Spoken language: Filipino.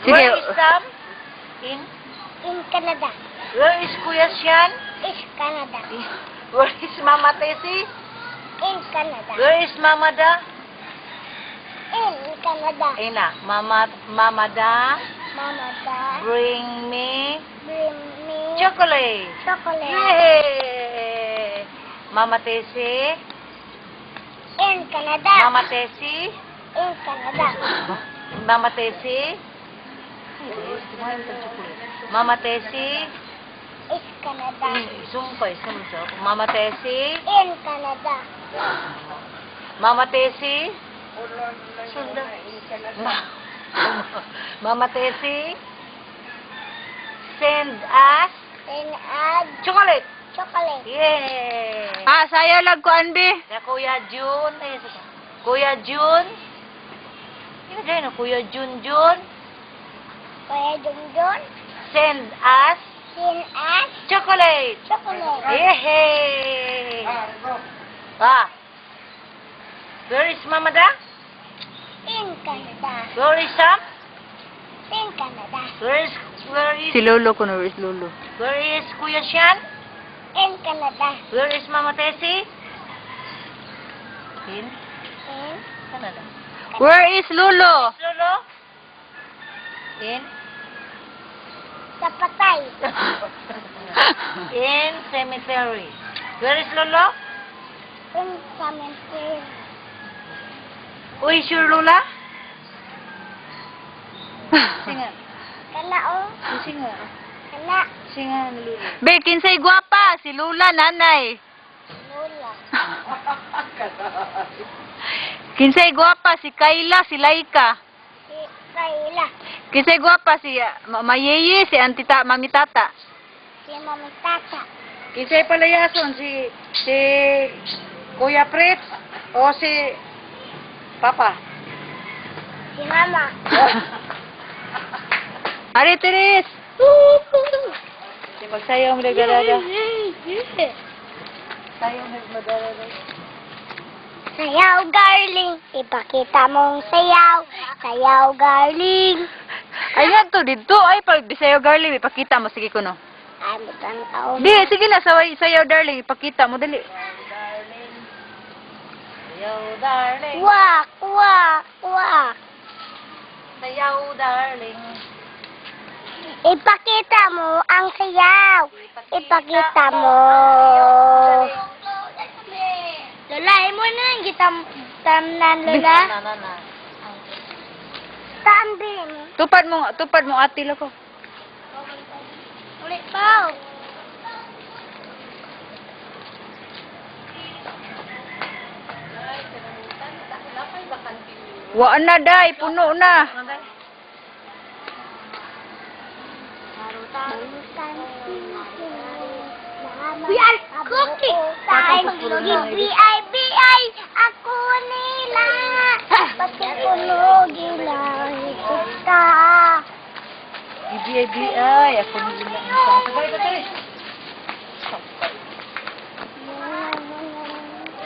Sige. Where is Sam? In Canada. Where is Kuya Sian? Is Canada. Where is Mama Tessie? In Canada. Where is Mama Da? In Canada. Ina, Mama Da, Mama da. bring me Bring me chocolate. chocolate. Yay! Mama Tessie, In Canada. Mama Tessie, In Canada. Mama Tessie. Mama Tessie. Is Canada. Sumpay, sumpay. Mama Tessie. In Canada. Mama Tessie. Sunda. Mama Tessie. Send us Then add chocolate. chocolate. Yay! Ah, sayo lag ko anbi. Na Kuya Jun. Kuya Jun. Sino dyan? Kuya Jun. Kuya Junjun. Send us Send us chocolate. chocolate. Yay! Ah. Where is Mama Da? In Canada. Where is Sam? In Canada. Where is Si Lolo ko na, where is Lolo? Where is Kuya Sian? In Canada. Where is Mama Tessie? In In Canada. Where is Lolo? Lolo? In sa patay. in cemetery. Where is Lolo? In cemetery. Who is your Lola? Singa. Kana o. Singa. Kana. Singa ni Lolo. Be, kinsay gwapa? Si Lula, nanay. Lola. Kinsay gwapa? Si Kayla, si Laika. Si Kayla. Kinsay gwapa? Si Mayeye, si Mami Tata. Si Mami Tata. Kinsay palayason si Kuya Prit o si Papa? Si Mama. Ari, Teres. Si magsayaw mo nagdadada. Sayaw mo nagdadada. Sayaw, darling. Ipakita mong sayaw. Sayaw, darling. Ayan to, dito. Ay, pag sayo, darling, ipakita mo. Sige ko, no. Ay, butang taon. Di, sige na, sayo, darling, ipakita mo. Dali. Sayaw, darling. Wak, wak, wak. Sayaw, darling. Ipakita mo ang sayaw. Ipakita mo. Lola, mo na yung tamnan, Lola. Na. Tambin. Tupad mo, ati ko. Ulit pa. Waan na, day. Puno na. We are cooking time. B.I.B.I. Ako nila. Pati puno gila. Ito ka. BBI, ako nila. Sabay,